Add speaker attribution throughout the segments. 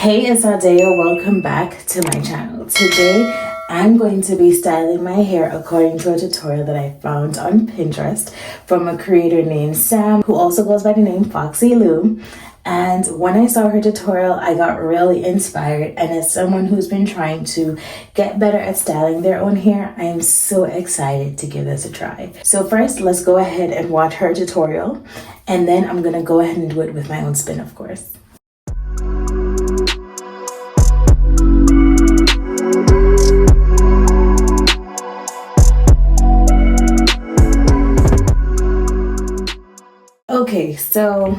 Speaker 1: Hey, it's Ardea. Welcome back to my channel. Today, I'm going to be styling my hair according to a tutorial that I found on Pinterest from a creator named Sam, who also goes by the name Foxylou. And when I saw her tutorial, I got really inspired. And as someone who's been trying to get better at styling their own hair, I am so excited to give this a try. So first, let's go ahead and watch her tutorial. And then I'm gonna go ahead and do it with my own spin, of course. Okay, so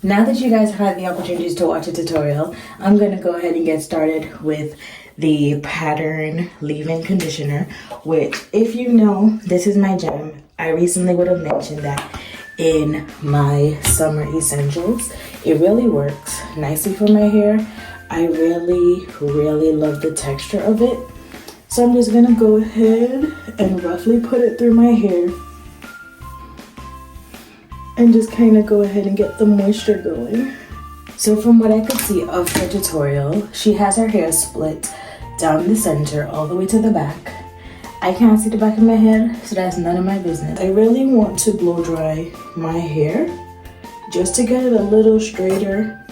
Speaker 1: now that you guys had the opportunities to watch a tutorial, I'm going to go ahead and get started with the pattern leave-in conditioner, which, if you know, this is my jam. I recently would have mentioned that in my summer essentials. It really works nicely for my hair. I really love the texture of it. So I'm just going to go ahead and roughly put it through my hair and just kind of go ahead and get the moisture going. So from what I could see of her tutorial, she has her hair split down the center all the way to the back. I can't see the back of my head, so that's none of my business. I really want to blow dry my hair just to get it a little straighter.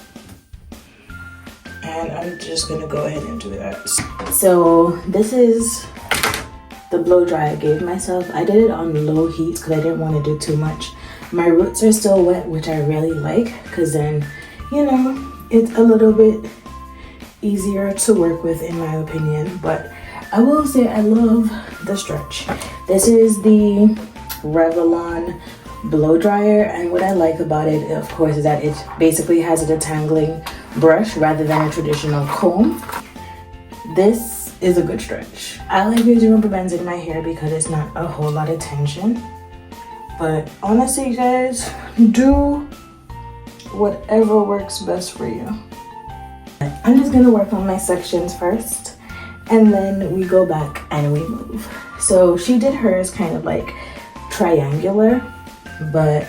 Speaker 1: And I'm just gonna go ahead and do that. So this is the blow dry I gave myself. I did it on low heat because I didn't want to do too much. My roots are still wet, which I really like, because then, you know, it's a little bit easier to work with in my opinion. But I will say I love the stretch. This is the Revlon blow dryer, and what I like about it, of course, is that it basically has a detangling brush rather than a traditional comb. This is a good stretch. I like using rubber bands in my hair because it's not a whole lot of tension. But honestly, guys, do whatever works best for you. I'm just gonna work on my sections first, and then we go back and we move. So she did hers kind of like triangular, but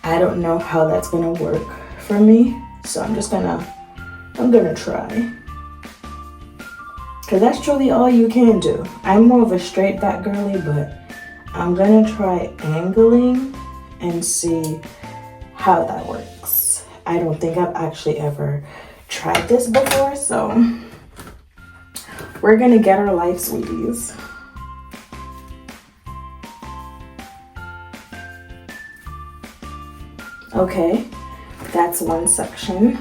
Speaker 1: I don't know how that's gonna work for me. So I'm gonna try. Cause that's truly all you can do. I'm more of a straight back girly, but I'm gonna try angling and see how that works. I don't think I've actually ever tried this before, so we're gonna get our life, sweeties. Okay, that's one section.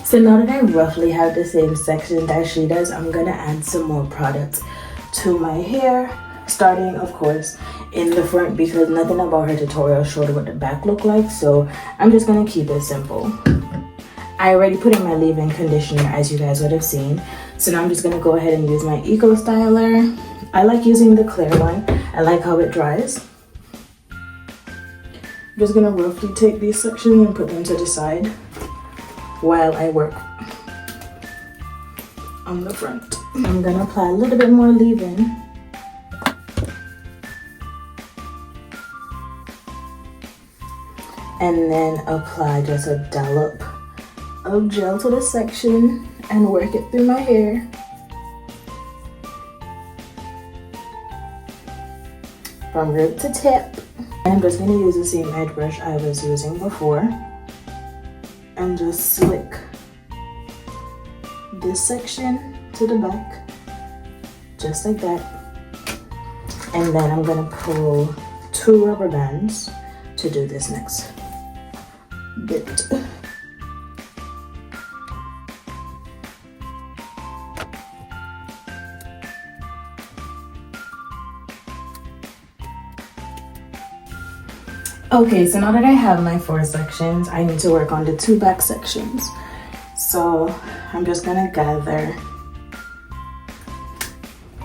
Speaker 1: So now that I roughly have the same section that she does, I'm gonna add some more products to my hair, starting, of course, in the front, because nothing about her tutorial showed what the back looked like, so I'm just gonna keep it simple. I already put in my leave-in conditioner, as you guys would have seen, so now I'm just gonna go ahead and use my Eco Styler. I like using the clear one. I like how it dries. I'm just gonna roughly take these sections and put them to the side while I work on the front. I'm gonna apply a little bit more leave-in. And then apply just a dollop of gel to the section and work it through my hair. From root to tip. And I'm just gonna use the same edge brush I was using before and just slick this section to the back, just like that. And then I'm gonna pull 2 rubber bands to do this next bit. Okay, so now that I have my 4 sections, I need to work on the 2 back sections. So I'm just gonna gather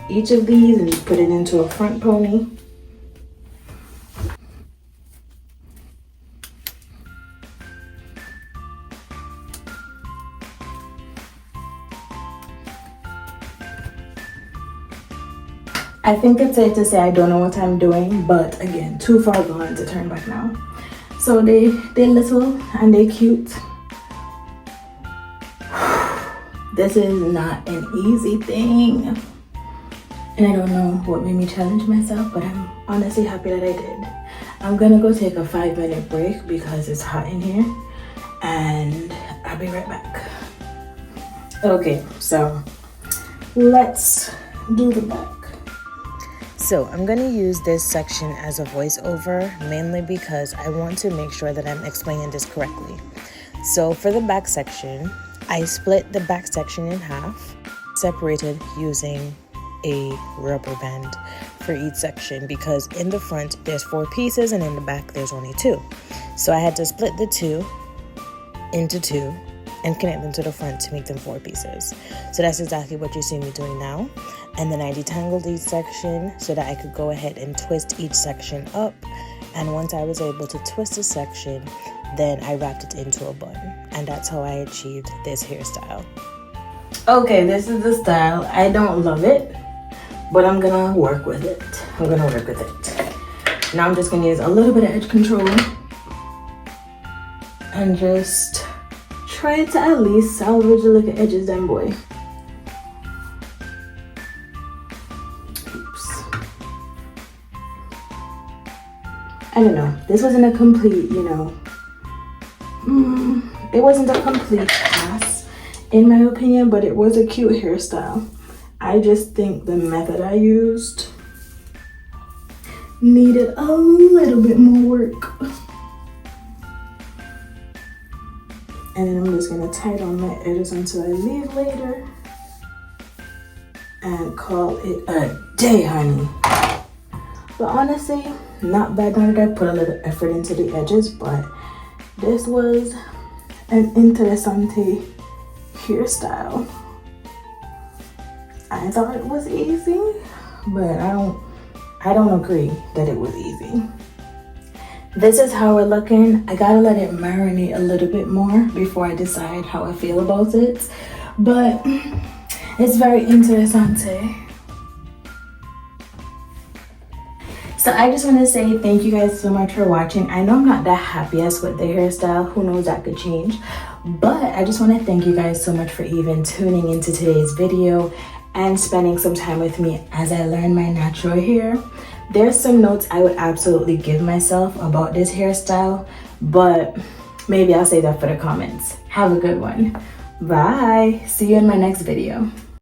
Speaker 1: each of these and just put it into a front pony. I think it's safe to say I don't know what I'm doing, but again, too far gone to turn back now. So they're little and they're cute. This is not an easy thing. And I don't know what made me challenge myself, but I'm honestly happy that I did. I'm gonna go take a 5-minute break because it's hot in here, and I'll be right back. Okay, so let's do the back. So I'm gonna use this section as a voiceover, mainly because I want to make sure that I'm explaining this correctly. So for the back section, I split the back section in half, separated using a rubber band for each section, because in the front there's 4 pieces and in the back there's only 2. So I had to split the 2 into 2 and connect them to the front to make them 4 pieces. So that's exactly what you see me doing now. And then I detangled each section so that I could go ahead and twist each section up. And once I was able to twist a section, then I wrapped it into a bun. And that's how I achieved this hairstyle. Okay, this is the style. I don't love it, but I'm gonna work with it. Now I'm just gonna use a little bit of edge control and just try to at least salvage the little edges then, boy. Oops. I don't know. This wasn't a complete, it wasn't a complete pass in my opinion, but it was a cute hairstyle. I just think the method I used needed a little bit more work. And then I'm just gonna tie down my edges until I leave later and call it a day, honey. But honestly, not bad now that I put a little effort into the edges, but this was an interessante hairstyle. I thought it was easy, but I don't agree that it was easy. This is how we're looking. I gotta let it marinate a little bit more before I decide how I feel about it. But it's very interessante. So I just want to say thank you guys so much for watching. I know I'm not the happiest with the hairstyle. Who knows, that could change. But I just want to thank you guys so much for even tuning into today's video and spending some time with me as I learn my natural hair. There's some notes I would absolutely give myself about this hairstyle, but maybe I'll save that for the comments. Have a good one. Bye. See you in my next video.